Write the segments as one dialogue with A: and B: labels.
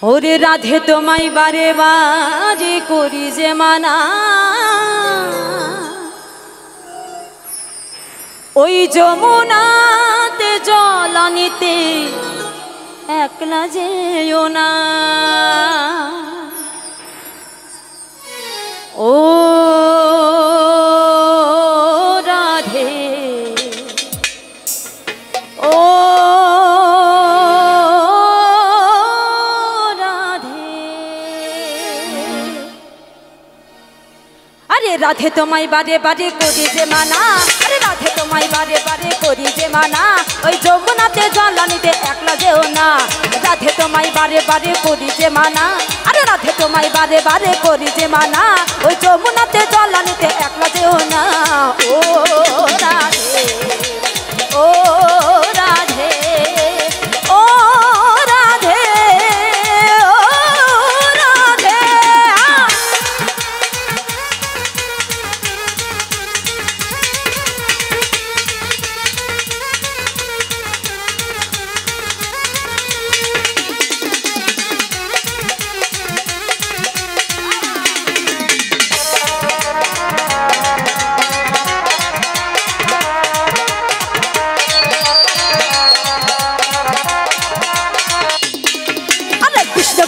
A: ওরে রাধে তোমায় বারে বারে করি যে মানা, ওই যমুনাতে জল আনিতে একলা যেও না। ও রাধে, ও রাধে তোমায় বারে বারে করি যে মানা, আরে রাধে তোমায় বারে বারে করি যে মানা, ওই যমুনাতে জল আনিতে একলা যেও না। রাধে তোমায় বারে বারে করি যে মানা, আরে রাধে তোমায় বারে বারে করি যে মানা, ওই যমুনাতে জল আনিতে একলা যেও না। ও রাধে, ও রাধে, ও রাধে,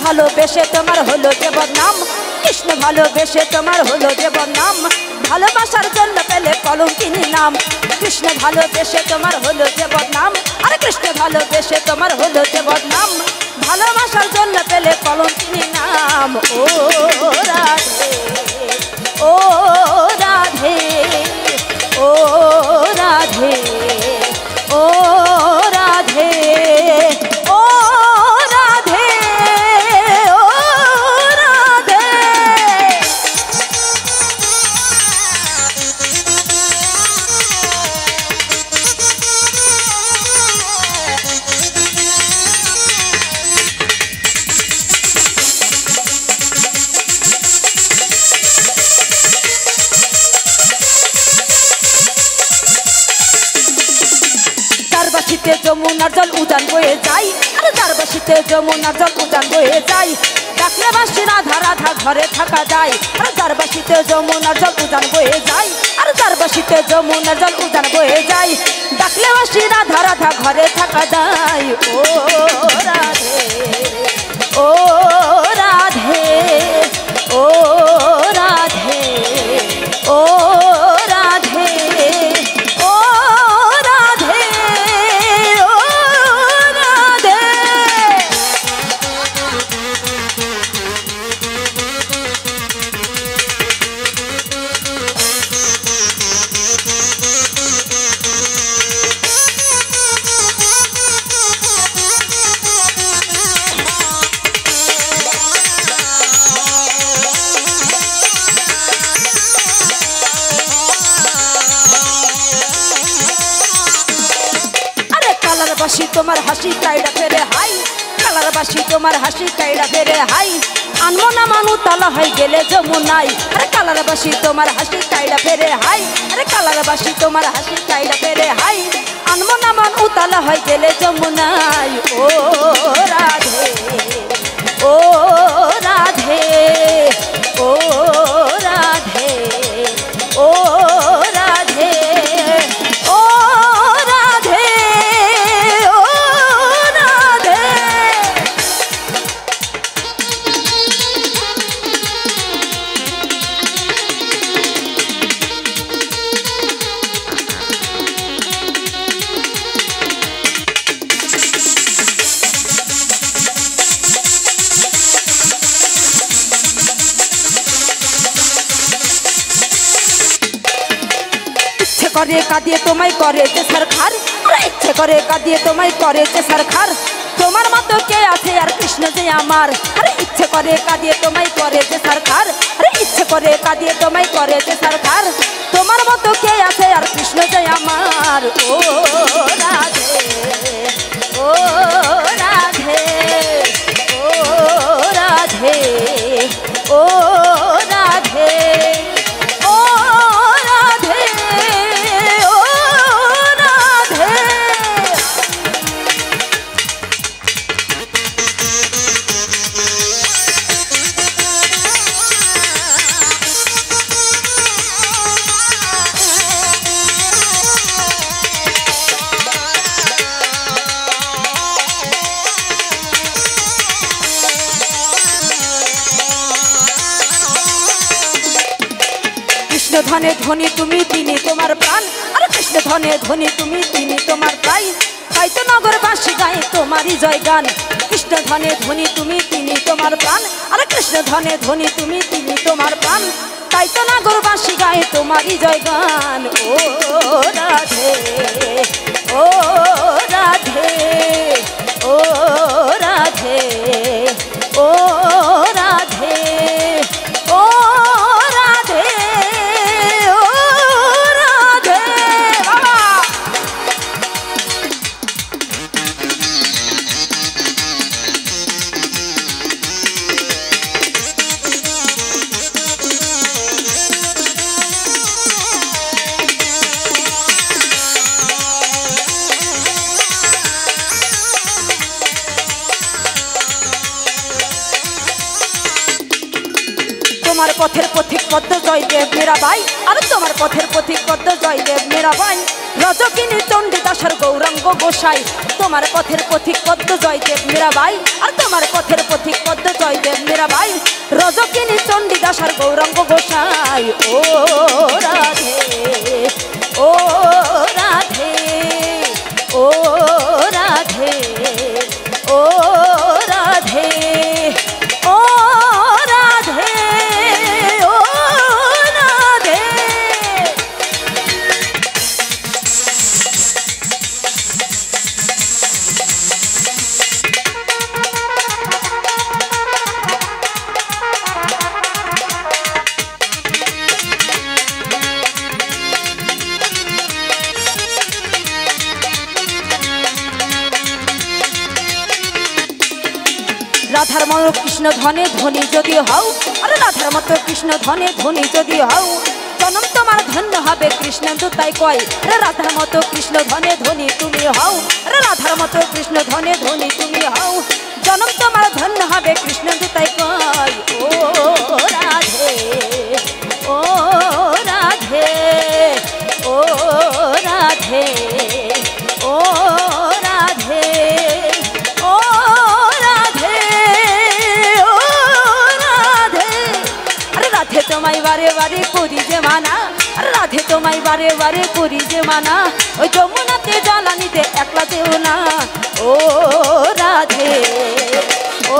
A: ভালোবেসে তোমার হলো যে বদনাম, কৃষ্ণ ভালোবেসে তোমার হলো যে বদনাম, ভালোবাসার জন্য পেলে কলঙ্কিনী নাম। কৃষ্ণ ভালোবেসে তোমার হলো যে বদনাম, আরে কৃষ্ণ ভালোবেসে তোমার হলো যে বদনাম, ভালোবাসার জন্য পেলে কলঙ্কিনী নাম। ও রাধে, ও রাধে, ও রাধে, ও রাধে, ও বাসিতে যমুনার জল উজান বয়ে যায়, আরে যার বাসিতে যমুনার জল উজান বয়ে যায়, ডাকলে বাসি রাধা রাধা ঘরে থাকা যায়। আরে যার বাসিতে যমুনার জল উজান বয়ে যায়, আরে যার বাসিতে যমুনার জল উজান বয়ে যায়, ডাকলে বাসি রাধা রাধা ঘরে থাকা যায়। ও রাধে, ও রাধে, ও রাধে, ও রাধে, ও রাধে, ও রাধে। বাসি তোমার হাসি কাইড়া ফেরে হাই, কালার বাসি তোমার হাসি কাইড়া ফেরে হাই, আনমো না মানু তালা হয়ে গেলে যমুনাই। আরে কালার বাসি তোমার হাসি কাইড়া ফেরে হাই, আরে কালার বাসি তোমার হাসি কাইড়া ফেরে হাই, আনমো না মানু তালা হয়ে গেলে যমুনাই। ও রাধে, ও রাধে, ও রাধে, ও রাধে, ও রাধে, ও রাধে। ইচ্ছে করে কাঁদিয়ে তোমায় করে যে সরকার, ইচ্ছে করে কাঁদিয়ে তোমায় করে যে সরকার, তোমার মতো কে আছে আর কৃষ্ণ যে আমার। আরে ইচ্ছে করে কাঁদিয়ে তোমায় করে যে সরকার, আরে ইচ্ছে করে কাঁদিয়ে তোমায় করে যে সরকার, তোমার মতো কে আছে আর কৃষ্ণ যে আমার। ও রাধে, ও রাধে, ও রাধে, ও রাধে, ও রাধে, ও রাধে। ধনে ধনী তুমি তিনি তোমার প্রাণ আরে কৃষ্ণ ধনে ধনী তুমি তিনি তোমার প্রাণ তাই তো নগরবাসী গায়ে তোমারই জয় গান কৃষ্ণ ধনে ধনী তুমি তিনি তোমার প্রাণ আরে কৃষ্ণ ধনে ধনী তুমি তিনি তোমার প্রাণ তাই তো নগরবাসী গায়ে তোমারই জয় গান ও রাধে ও রাধে ও রাধে ও রাধে ও রাধে ও রাধে বাবা তোমার পথের পথিক পদ্ম জয়দেব মীরাবাই আর তোমার পথের পথিক পদ্ম জয়দেব মীরাবাই রজকিনী চণ্ডীদাসের গৌরাঙ্গ গোসাই তোমার পথের পথিক পদ্ম জয়দেব মীরাবাই আর তোমার পথের পথিক পদ্ম জয়দেব মীরাবাই রজকিনী চণ্ডীদাসের গৌরাঙ্গ গোসাই ও রাধে ও রাধে ও রাধে ও রাধে ও রাধে ও রাধে রাধার মতো কৃষ্ণ ধনে ধনী যদি হও আরে রাধার মতো কৃষ্ণ ধনে ধনী যদি হও জনম তোমার ধন্য হবে কৃষ্ণ তাই কয় রে রাধার মতো কৃষ্ণ ধনে ধনী তুমি হও রে রাধার মতো কৃষ্ণ ধনে ধনী তুমি হও জনম তোমার ধন্য হবে কৃষ্ণ তাই কয় ও রাধে ও রাধে ও রাধে ও রাধে ও রাধে ও রাধে আরে রাধে তোমায় বারে বারে করি যে মানা আরে রাধে তোমায় বারে বারে করি যে মানা ওই যমুনাতে জ্বালানিতে একলা দেও না ও রাধে ও